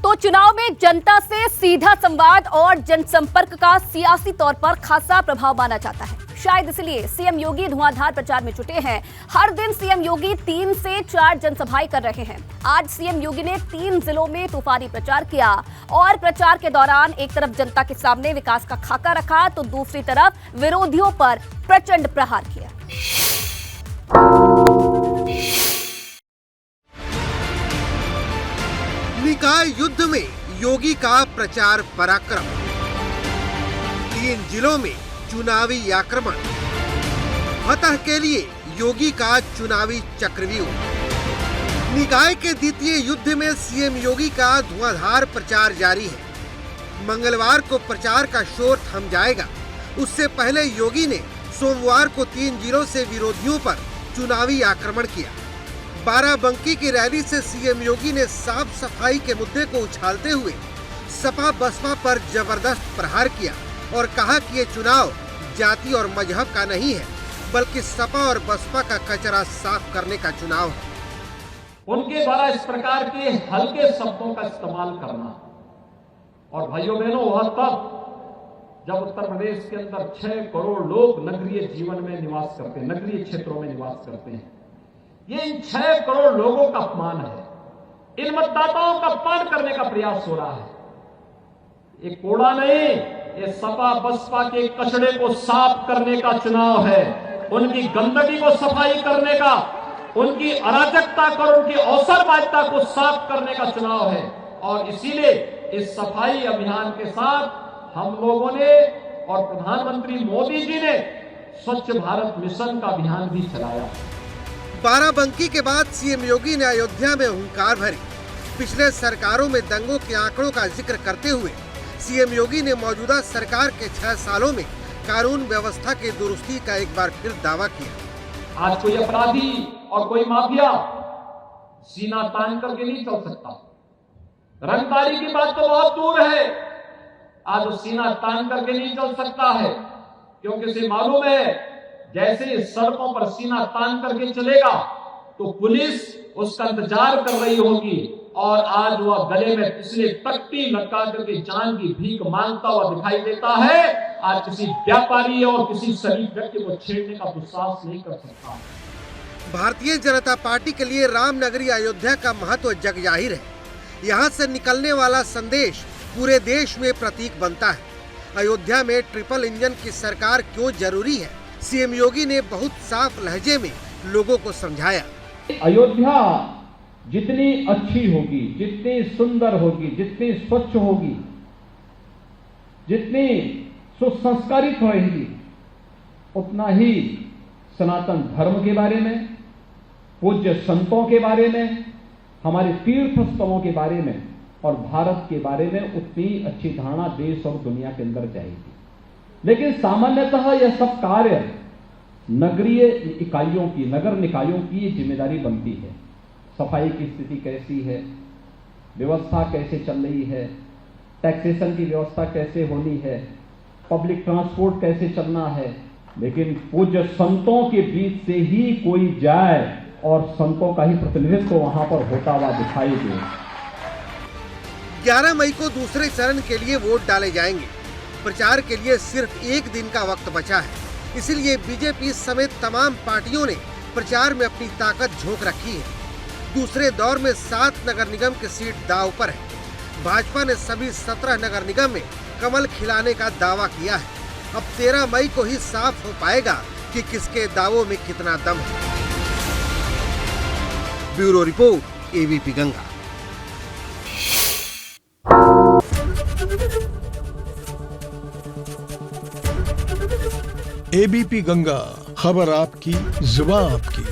तो चुनाव में जनता से सीधा संवाद और जनसंपर्क का सियासी तौर पर खासा प्रभाव माना जाता है। शायद इसलिए सीएम योगी धुआंधार प्रचार में जुटे हैं। हर दिन सीएम योगी 3 से 4 जनसभाएं कर रहे हैं। आज सीएम योगी ने 3 जिलों में तूफानी प्रचार किया और प्रचार के दौरान एक तरफ जनता के सामने विकास का खाका रखा तो दूसरी तरफ विरोधियों पर प्रचंड प्रहार किया। निकाय युद्ध में योगी का प्रचार पराक्रम, 3 जिलों में चुनावी आक्रमण, फतह के लिए योगी का चुनावी चक्रव्यूह। निकाय के द्वितीय युद्ध में सीएम योगी का धुआंधार प्रचार जारी है। मंगलवार को प्रचार का शोर थम जाएगा। उससे पहले योगी ने सोमवार को 3 जिलों से विरोधियों पर चुनावी आक्रमण किया। बाराबंकी की रैली से सीएम योगी ने साफ सफाई के मुद्दे को उछालते हुए सपा बसपा पर जबरदस्त प्रहार किया और कहा कि ये चुनाव जाति और मजहब का नहीं है, बल्कि सपा और बसपा का कचरा साफ करने का चुनाव है। उनके द्वारा इस प्रकार के हल्के शब्दों का इस्तेमाल करना, और भाइयों बहनों, वह तब जब उत्तर प्रदेश के अंदर 6 करोड़ लोग नगरीय जीवन में निवास करते हैं, नगरीय क्षेत्रों में निवास करते हैं। ये इन 6 करोड़ लोगों का अपमान है। इन मतदाताओं का अपमान करने का प्रयास हो रहा है। ये कोड़ा नहीं, ये सपा बसपा के कचड़े को साफ करने का चुनाव है। उनकी गंदगी को सफाई करने का, उनकी अराजकता और उनकी अवसरवादिता को साफ करने का चुनाव है। और इसीलिए इस सफाई अभियान के साथ हम लोगों ने और प्रधानमंत्री मोदी जी ने स्वच्छ भारत मिशन का अभियान भी चलाया। बाराबंकी के बाद सीएम योगी ने अयोध्या में हुंकार भरी। पिछले सरकारों में दंगों के आंकड़ों का जिक्र करते हुए सीएम योगी ने मौजूदा सरकार के 6 सालों में कानून व्यवस्था की दुरुस्ती का एक बार फिर दावा किया। आज कोई अपराधी और कोई माफिया सीना तान करके नहीं चल सकता। रंगदारी की बात तो बहुत दूर है, आज वो सीना तान करके नहीं चल सकता है, क्योंकि उसे मालूम है जैसे सड़कों पर सीना तान करके चलेगा तो पुलिस उसका इंतजार कर रही होगी। और आज वह गले में पिछले तख्ती लटका करके जान की भीख मांगता हुआ दिखाई देता है। आज किसी व्यापारी और किसी शरीफ व्यक्ति को छेड़ने का दुस्साहस नहीं कर सकता। भारतीय जनता पार्टी के लिए रामनगरी अयोध्या का महत्व जग जाहिर है। यहाँ से निकलने वाला संदेश पूरे देश में प्रतीक बनता है। अयोध्या में ट्रिपल इंजन की सरकार क्यों जरूरी है, सीएम योगी ने बहुत साफ लहजे में लोगों को समझाया। अयोध्या जितनी अच्छी होगी, जितनी सुंदर होगी, जितनी स्वच्छ होगी, जितनी सुसंस्कारित रहेगी, उतना ही सनातन धर्म के बारे में, पूज्य संतों के बारे में, हमारे तीर्थ स्थलों के बारे में और भारत के बारे में उतनी अच्छी धारणा देश और दुनिया के अंदर जाएगी। लेकिन सामान्यतः यह सब कार्य नगरीय इकाइयों की, नगर निकायों की जिम्मेदारी बनती है। सफाई की स्थिति कैसी है, व्यवस्था कैसे चल रही है, टैक्सेशन की व्यवस्था कैसे होनी है, पब्लिक ट्रांसपोर्ट कैसे चलना है। लेकिन पूज्य संतों के बीच से ही कोई जाए और संतों का ही प्रतिनिधित्व वहां पर होता हुआ दिखाई दे। 11 मई को दूसरे चरण के लिए वोट डाले जाएंगे। प्रचार के लिए सिर्फ 1 दिन का वक्त बचा है, इसलिए बीजेपी समेत तमाम पार्टियों ने प्रचार में अपनी ताकत झोंक रखी है। दूसरे दौर में 7 नगर निगम की सीट दांव पर है। भाजपा ने सभी 17 नगर निगम में कमल खिलाने का दावा किया है। अब 13 मई को ही साफ हो पाएगा कि किसके दावों में कितना दम है। Bureau report, ABP Ganga. ABP Ganga, खबर आपकी, जुबान आपकी।